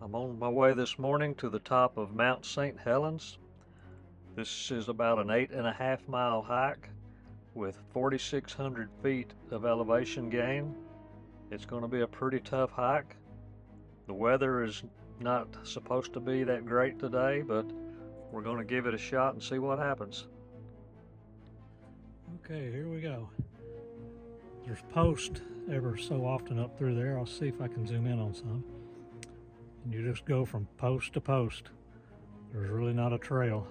I'm on my way this morning to the top of Mount St. Helens. This is about an 8.5 mile hike with 4,600 feet of elevation gain. It's going to be a pretty tough hike. The weather is not supposed to be that great today, but we're going to give it a shot and see what happens. Okay, here we go. There's posts ever so often up through there. I'll see if I can zoom in on some. And you just go from post to post. There's really not a trail.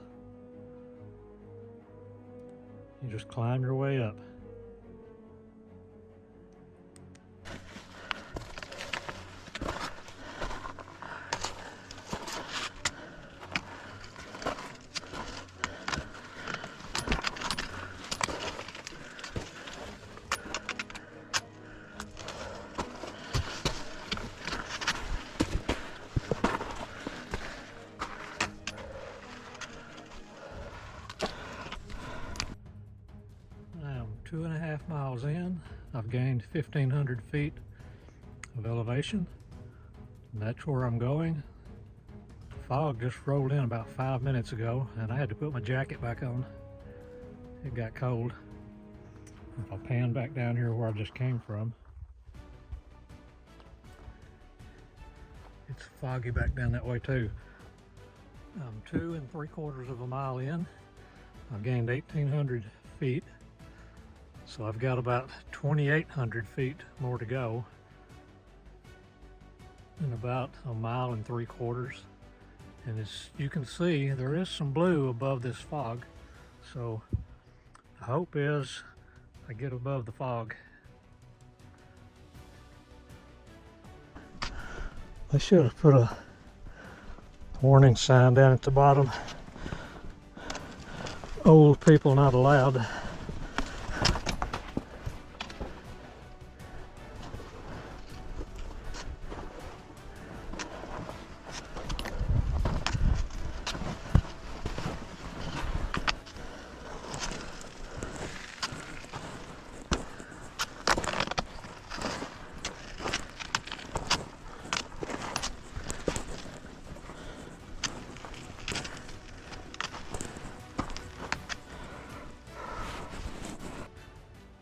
You just climb your way up. I'm 2.5 miles in. I've gained 1,500 feet of elevation, and that's where I'm going. The fog just rolled in about 5 minutes ago, and I had to put my jacket back on. It got cold. If I pan back down here where I just came from, it's foggy back down that way too. I'm 2 3/4 mile in. I've gained 1,800 feet. So I've got about 2,800 feet more to go, and about 1 3/4 miles. And as you can see, there is some blue above this fog. So the hope is I get above the fog. I should have put a warning sign down at the bottom. Old people not allowed.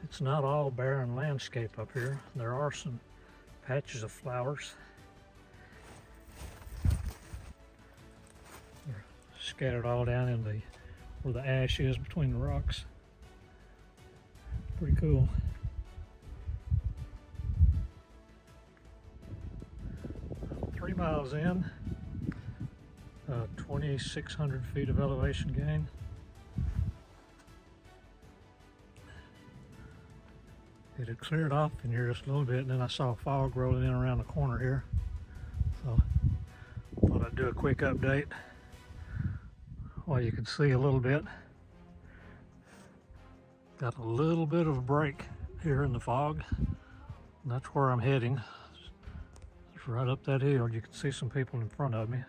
It's not all barren landscape up here. There are some patches of flowers. They're scattered all down in where the ash is between the rocks. Pretty cool. I'm 3 miles in, 2,600 feet of elevation gain. It had cleared off in here just a little bit, and then I saw fog rolling in around the corner here. So I thought I'd do a quick update while you could see a little bit. Got a little bit of a break here in the fog, and that's where I'm heading. It's right up that hill. You can see some people in front of me.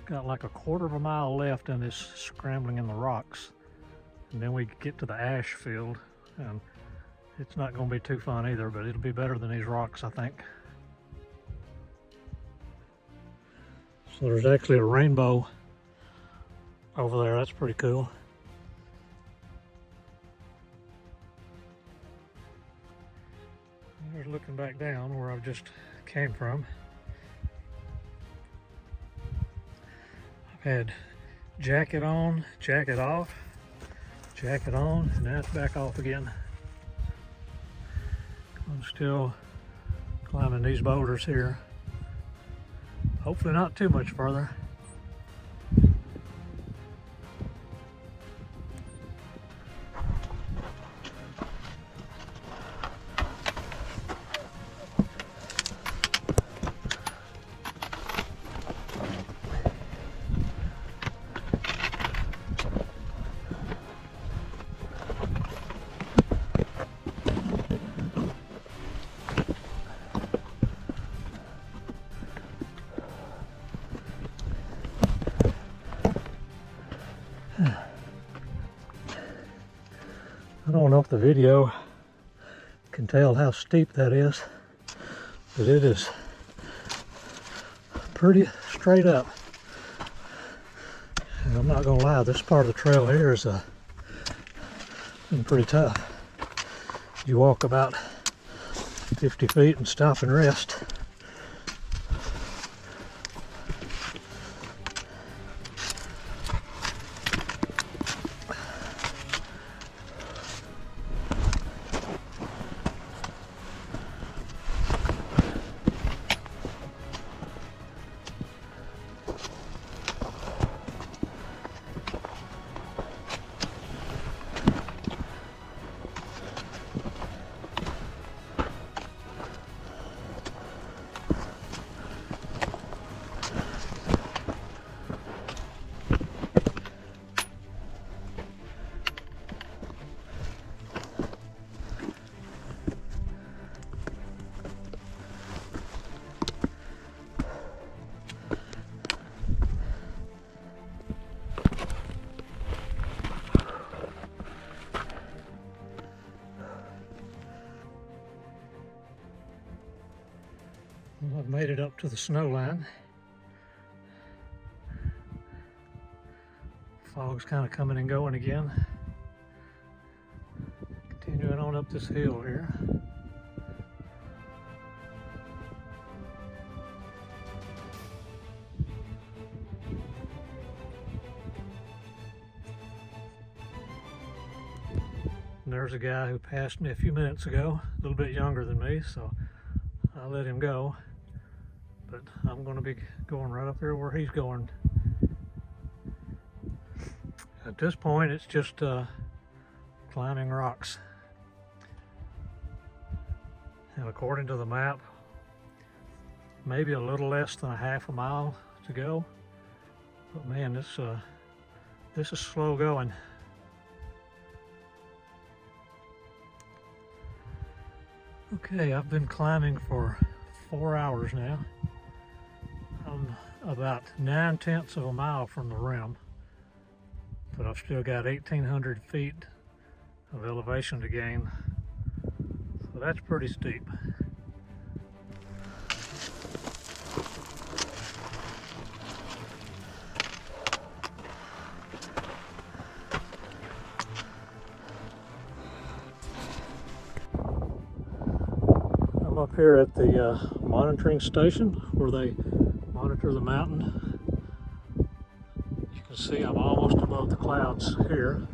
Got like 1/4 mile left in this scrambling in the rocks, and then we get to the ash field, and it's not going to be too fun either, but it'll be better than these rocks, I think. So there's actually a rainbow over there. That's pretty cool. There's looking back down where I just came from. Had jacket on, jacket off, jacket on, and now it's back off again. I'm still climbing these boulders here. Hopefully not too much further. I don't know if the video can tell how steep that is, but it is pretty straight up. And I'm not gonna lie, this part of the trail here is been pretty tough. You walk about 50 feet and stop and rest. Well, I've made it up to the snow line. Fog's kind of coming and going again. Continuing on up this hill here. And there's a guy who passed me a few minutes ago, a little bit younger than me, so I let him go. But I'm going to be going right up there where he's going. At this point, it's just climbing rocks. And according to the map, maybe a little less than a half a mile to go. But man, this is slow going. Okay, I've been climbing for 4 hours now. I'm about 9/10 of a mile from the rim, but I've still got 1,800 feet of elevation to gain, so that's pretty steep. I'm up here at the monitoring station where they monitor the mountain. You can see I'm almost above the clouds here.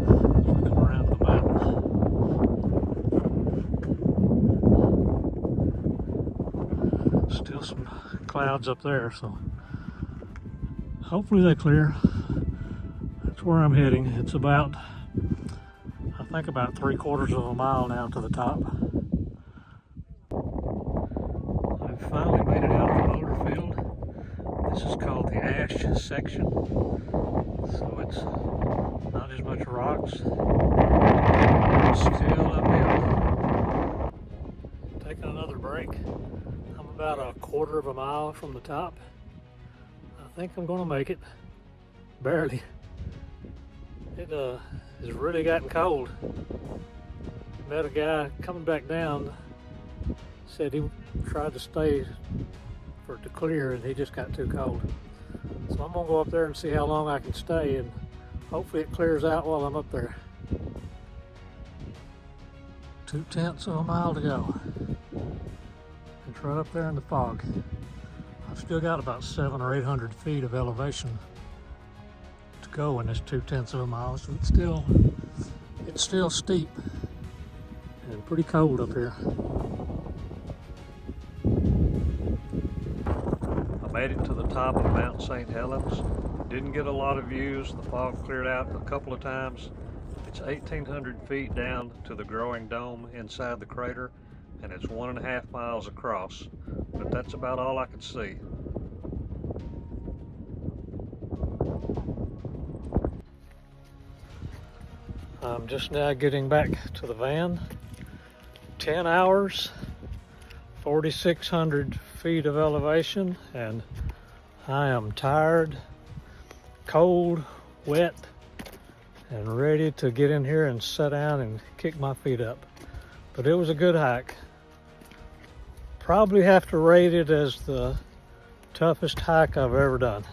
Come around the mountain. Still some clouds up there, so hopefully they clear. That's where I'm heading. It's about, I think about 3/4 of a mile now to the top. Finally made it out of the boulder field. This is called the ash section, so it's not as much rocks. It's still uphill. Taking another break. I'm about 1/4 of a mile from the top. I think I'm going to make it. Barely. It has really gotten cold. Met a guy coming back down. Said he tried to stay for it to clear and he just got too cold. So I'm gonna go up there and see how long I can stay, and hopefully it clears out while I'm up there. 2/10 of a mile to go. It's right up there in the fog. I've still got about 700 or 800 feet of elevation to go in this 2/10 of a mile, so it's still steep and pretty cold up here. Made it to the top of Mount St. Helens. Didn't get a lot of views. The fog cleared out a couple of times. It's 1,800 feet down to the growing dome inside the crater, and it's 1.5 miles across. But that's about all I could see. I'm just now getting back to the van. 10 hours. 4,600 feet of elevation, and I am tired, cold, wet, and ready to get in here and sit down and kick my feet up. but it was a good hike. Probably have to rate it as the toughest hike I've ever done.